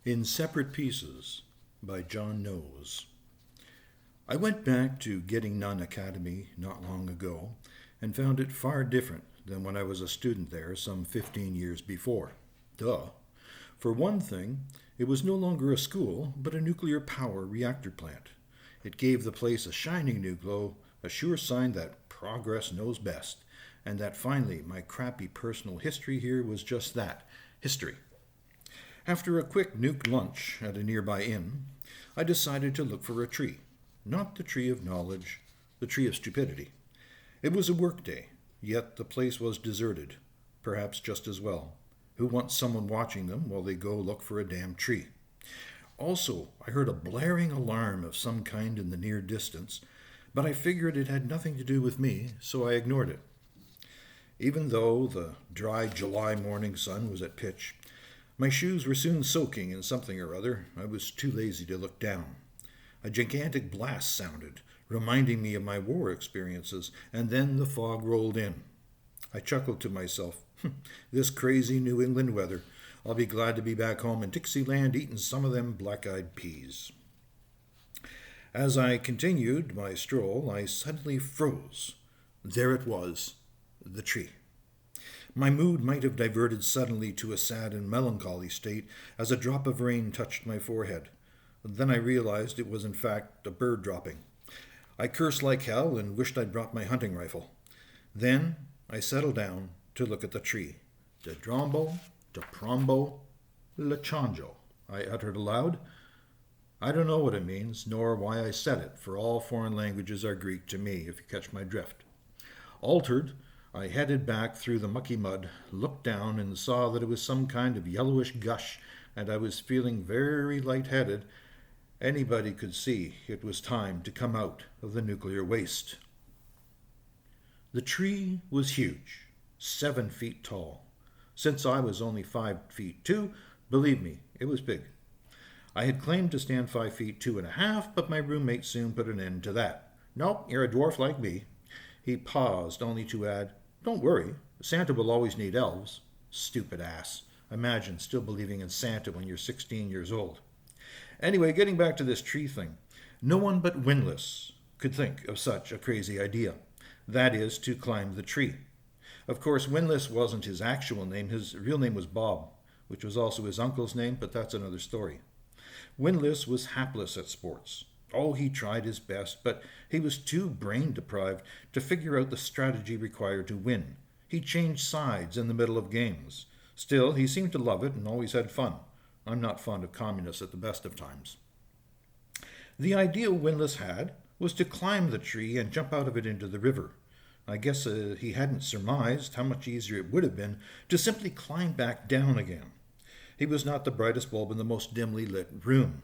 In Separate Pieces by John Knowles. I went back to Getting None Academy not long ago and found it far different than when I was a student there some 15 years before. Duh. For one thing, it was no longer a school, but a nuclear power reactor plant. It gave the place a shining new glow, a sure sign that progress knows best, and that finally my crappy personal history here was just that, history. After a quick nuke lunch at a nearby inn, I decided to look for a tree. Not the tree of knowledge, the tree of stupidity. It was a work day, yet the place was deserted, perhaps just as well. Who wants someone watching them while they go look for a damn tree? Also, I heard a blaring alarm of some kind in the near distance, but I figured it had nothing to do with me, so I ignored it. Even though the dry July morning sun was at pitch, my shoes were soon soaking in something or other. I was too lazy to look down. A gigantic blast sounded, reminding me of my war experiences, and then the fog rolled in. I chuckled to myself, this crazy New England weather. I'll be glad to be back home in Dixieland eating some of them black-eyed peas. As I continued my stroll, I suddenly froze. There it was, the tree. My mood might have diverted suddenly to a sad and melancholy state as a drop of rain touched my forehead. Then I realized it was in fact a bird dropping. I cursed like hell and wished I'd brought my hunting rifle. Then I settled down to look at the tree. De Drombo, de Prombo, le Chanjo, I uttered aloud. I don't know what it means, nor why I said it, for all foreign languages are Greek to me, if you catch my drift. Altered, I headed back through the mucky mud, looked down, and saw that it was some kind of yellowish gush, and I was feeling very light-headed. Anybody could see it was time to come out of the nuclear waste. The tree was huge, 7 feet tall. Since I was only 5 feet 2, believe me, it was big. I had claimed to stand 5 feet 2.5, but my roommate soon put an end to that. Nope, you're a dwarf like me. He paused, only to add, Don't worry, Santa will always need elves. Stupid ass. Imagine still believing in Santa when you're 16 years old. Anyway, getting back to this tree thing. No one but Windlass could think of such a crazy idea. That is, to climb the tree. Of course, Windlass wasn't his actual name. His real name was Bob, which was also his uncle's name, but that's another story. Windlass was hapless at sports. Oh, he tried his best, but he was too brain-deprived to figure out the strategy required to win. He changed sides in the middle of games. Still, he seemed to love it and always had fun. I'm not fond of communists at the best of times. The idea Windlass had was to climb the tree and jump out of it into the river. I guess he hadn't surmised how much easier it would have been to simply climb back down again. He was not the brightest bulb in the most dimly lit room.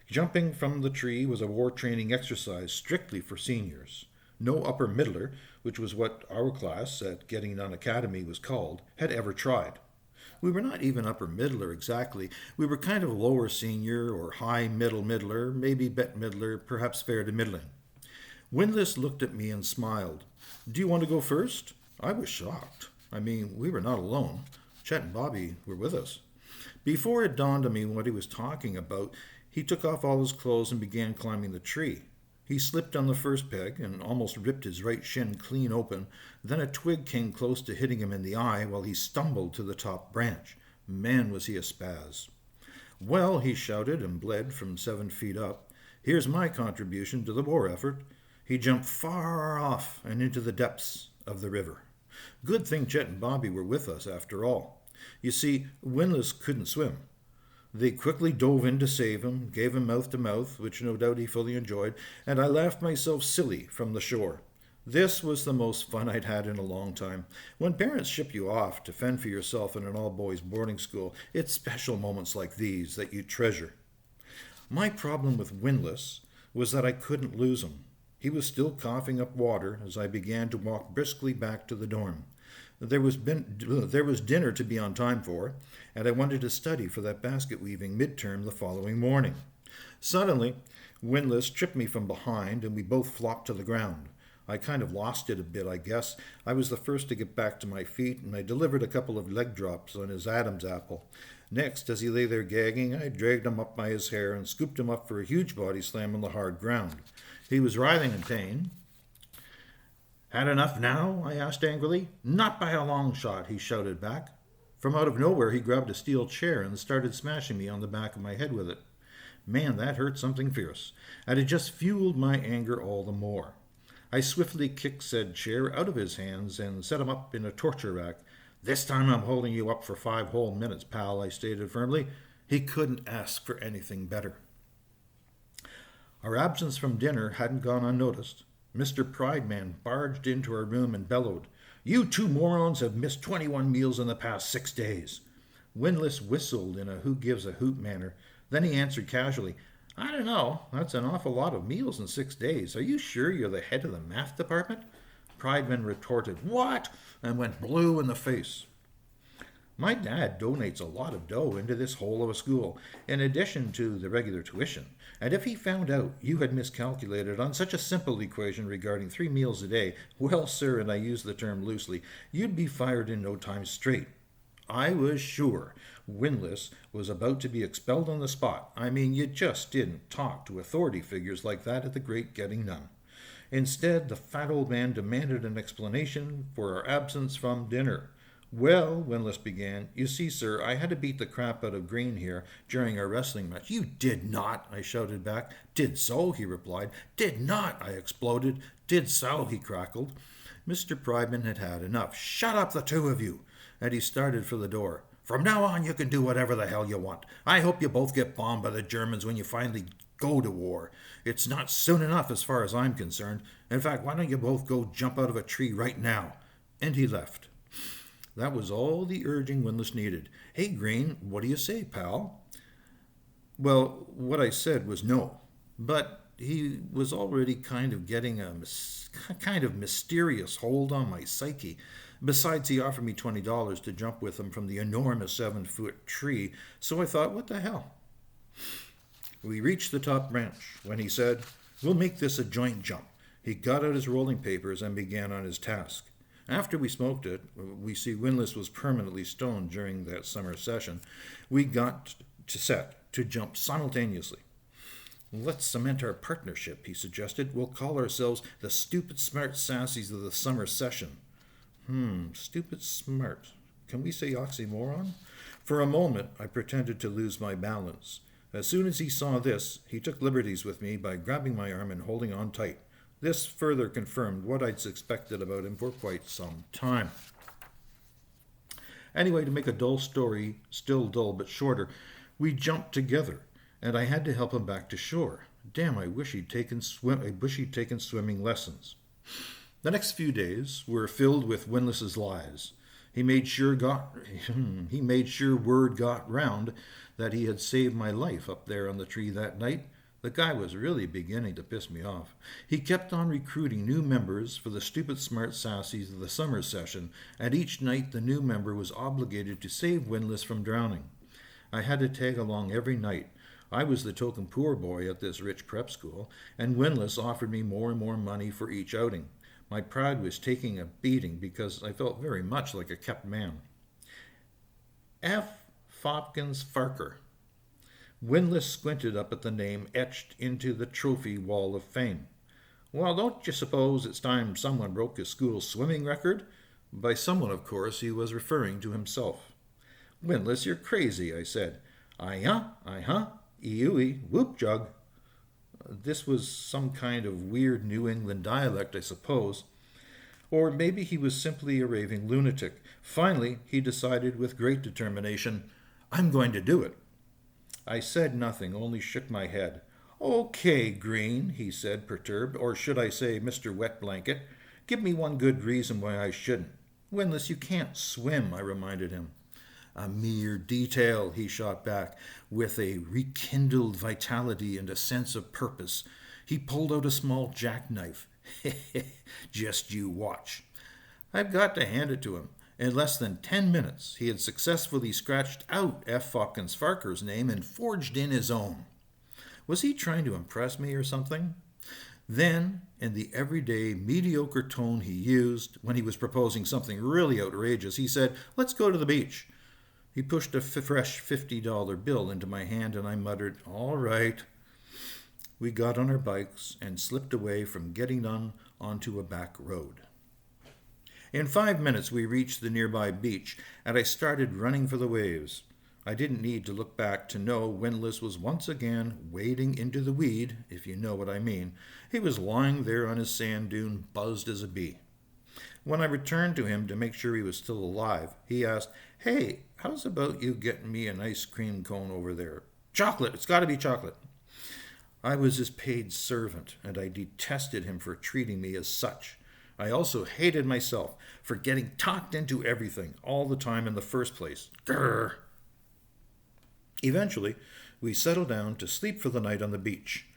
Jumping from the tree was a war training exercise strictly for seniors. No upper middler, which was what our class at Getting None Academy was called, had ever tried. We were not even upper middler exactly. We were kind of lower senior or high middle middler, maybe bet middler, perhaps fair to middling. Windlass looked at me and smiled. Do you want to go first? I was shocked. I mean, we were not alone. Chet and Bobby were with us. Before it dawned on me what he was talking about, he took off all his clothes and began climbing the tree. He slipped on the first peg and almost ripped his right shin clean open. Then a twig came close to hitting him in the eye while he stumbled to the top branch. Man, was he a spaz. Well, he shouted and bled from 7 feet up. Here's my contribution to the war effort. He jumped far off and into the depths of the river. Good thing Chet and Bobby were with us after all. You see, Windlass couldn't swim. They quickly dove in to save him, gave him mouth-to-mouth, which no doubt he fully enjoyed, and I laughed myself silly from the shore. This was the most fun I'd had in a long time. When parents ship you off to fend for yourself in an all-boys boarding school, it's special moments like these that you treasure. My problem with Windlass was that I couldn't lose him. He was still coughing up water as I began to walk briskly back to the dorm. There was dinner to be on time for, and I wanted to study for that basket weaving midterm the following morning. Suddenly, Windlass tripped me from behind, and we both flopped to the ground. I kind of lost it a bit, I guess. I was the first to get back to my feet, and I delivered a couple of leg drops on his Adam's apple. Next, as he lay there gagging, I dragged him up by his hair and scooped him up for a huge body slam on the hard ground. He was writhing in pain. "Had enough now?" I asked angrily. "Not by a long shot," he shouted back. From out of nowhere, he grabbed a steel chair and started smashing me on the back of my head with it. Man, that hurt something fierce, and it just fueled my anger all the more. I swiftly kicked said chair out of his hands and set him up in a torture rack. "This time I'm holding you up for 5 whole minutes, pal," I stated firmly. He couldn't ask for anything better. Our absence from dinner hadn't gone unnoticed. Mr. Prideman barged into our room and bellowed, "You two morons have missed 21 meals in the past 6 days." Windlass whistled in a who-gives-a-hoot manner. Then he answered casually, "I don't know. That's an awful lot of meals in 6 days. Are you sure you're the head of the math department?" Prideman retorted, "What?" and went blue in the face. "My dad donates a lot of dough into this hole of a school, in addition to the regular tuition. And if he found out you had miscalculated on such a simple equation regarding 3 meals a day, well, sir, and I use the term loosely, you'd be fired in no time straight." I was sure Windlass was about to be expelled on the spot. I mean, you just didn't talk to authority figures like that at the Great Getting None. Instead, the fat old man demanded an explanation for our absence from dinner. "Well," Windlass began, "you see, sir, I had to beat the crap out of Green here during our wrestling match." "You did not," I shouted back. "Did so," he replied. "Did not," I exploded. "Did so," he crackled. Mr. Prideman had had enough. "Shut up, the two of you!" And he started for the door. "From now on, you can do whatever the hell you want. I hope you both get bombed by the Germans when you finally go to war. It's not soon enough as far as I'm concerned. In fact, why don't you both go jump out of a tree right now?" And he left. That was all the urging Windlass needed. "Hey, Green, what do you say, pal?" Well, what I said was no. But he was already kind of getting a kind of mysterious hold on my psyche. Besides, he offered me $20 to jump with him from the enormous 7-foot tree, so I thought, what the hell? We reached the top branch when he said, "We'll make this a joint jump." He got out his rolling papers and began on his task. After we smoked it, we see Windlass was permanently stoned during that summer session, we got set to jump simultaneously. "Let's cement our partnership," he suggested. "We'll call ourselves the Stupid Smart Sassies of the summer session." Stupid smart. Can we say oxymoron? For a moment, I pretended to lose my balance. As soon as he saw this, he took liberties with me by grabbing my arm and holding on tight. This further confirmed what I'd suspected about him for quite some time. Anyway, to make a dull story still dull but shorter, we jumped together, and I had to help him back to shore. Damn, I wish he'd taken swimming lessons. The next few days were filled with Windlass's lies. He made sure word got round that he had saved my life up there on the tree that night. The guy was really beginning to piss me off. He kept on recruiting new members for the Stupid Smart Sassies of the summer session, and each night the new member was obligated to save Windlass from drowning. I had to tag along every night. I was the token poor boy at this rich prep school, and Windlass offered me more and more money for each outing. My pride was taking a beating because I felt very much like a kept man. F. Fopkins Farker. Windlass squinted up at the name etched into the trophy wall of fame. "Well, don't you suppose it's time someone broke his school swimming record?" By someone, of course, he was referring to himself. "Windlass, you're crazy," I said. "I-huh, ee-oo-ee, whoop jug." This was some kind of weird New England dialect, I suppose. Or maybe he was simply a raving lunatic. Finally, he decided with great determination, "I'm going to do it." I said nothing, only shook my head. "Okay, Green," he said, perturbed, or should I say Mr. Wet Blanket. "Give me one good reason why I shouldn't." "Windlass, you can't swim," I reminded him. "A mere detail," he shot back, with a rekindled vitality and a sense of purpose. He pulled out a small jackknife. "Just you watch." I've got to hand it to him. In less than 10 minutes, he had successfully scratched out F. Fopkins Farker's name and forged in his own. Was he trying to impress me or something? Then, in the everyday mediocre tone he used when he was proposing something really outrageous, he said, "Let's go to the beach." He pushed a fresh $50 bill into my hand, and I muttered, "All right." We got on our bikes and slipped away from Gettysburg onto a back road. In 5 minutes, we reached the nearby beach, and I started running for the waves. I didn't need to look back to know Windlass was once again wading into the weed, if you know what I mean. He was lying there on his sand dune, buzzed as a bee. When I returned to him to make sure he was still alive, he asked, "Hey, how's about you getting me an ice cream cone over there? Chocolate, it's got to be chocolate." I was his paid servant, and I detested him for treating me as such. I also hated myself for getting talked into everything all the time in the first place. Grrr. Eventually, we settled down to sleep for the night on the beach.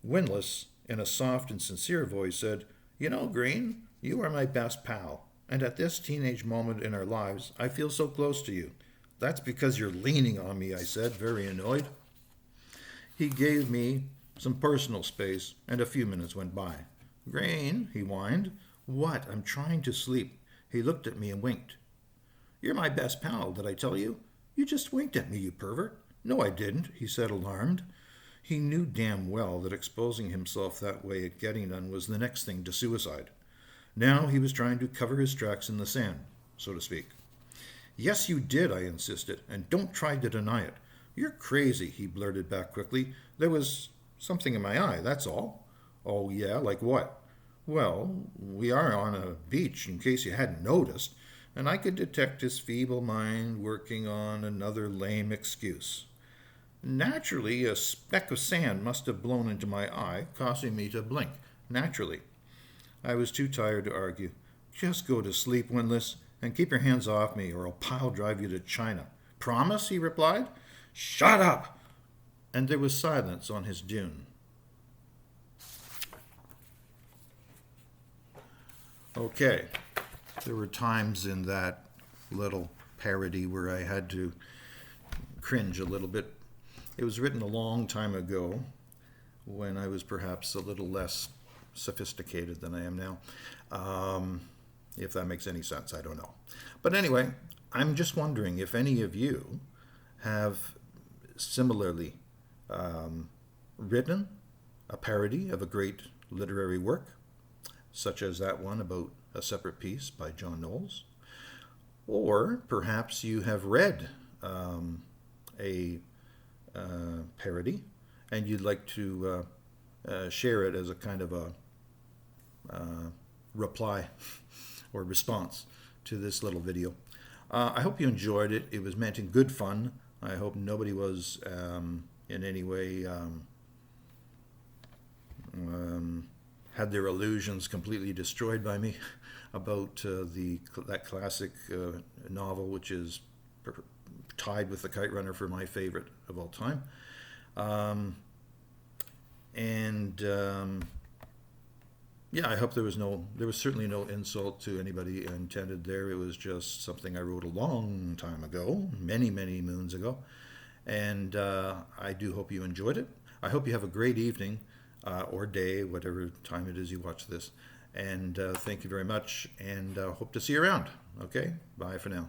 Windlass, in a soft and sincere voice, said, "You know, Green, you are my best pal, and at this teenage moment in our lives, I feel so close to you." "That's because you're leaning on me," I said, very annoyed. He gave me some personal space, and a few minutes went by. "Green," he whined. "What? I'm trying to sleep." He looked at me and winked. "You're my best pal, did I tell you? You just winked at me, you pervert." "No, I didn't," he said, alarmed. He knew damn well that exposing himself that way at Gettysburg was the next thing to suicide. Now he was trying to cover his tracks in the sand, so to speak. "Yes, you did," I insisted, "and don't try to deny it." "You're crazy," he blurted back quickly. "There was something in my eye, that's all." "Oh, yeah, like what?" "Well, we are on a beach, in case you hadn't noticed," and I could detect his feeble mind working on another lame excuse. "Naturally, a speck of sand must have blown into my eye, causing me to blink. Naturally." I was too tired to argue. "Just go to sleep, Windlass, and keep your hands off me, or I'll pile drive you to China." "Promise?" he replied. "Shut up!" And there was silence on his dune. Okay, there were times in that little parody where I had to cringe a little bit. It was written a long time ago when I was perhaps a little less sophisticated than I am now. If that makes any sense, I don't know. But anyway, I'm just wondering if any of you have similarly written a parody of a great literary work, such as that one about A Separate Piece by John Knowles. Or perhaps you have read a parody and you'd like to share it as a kind of a reply or response to this little video. I hope you enjoyed it. It was meant in good fun. I hope nobody was in any way had their illusions completely destroyed by me about that classic novel, which is tied with The Kite Runner for my favorite of all time. Yeah, I hope there was certainly no insult to anybody intended there. It was just something I wrote a long time ago, many, many moons ago. And I do hope you enjoyed it. I hope you have a great evening or day, whatever time it is you watch this. And thank you very much, and hope to see you around. Okay, bye for now.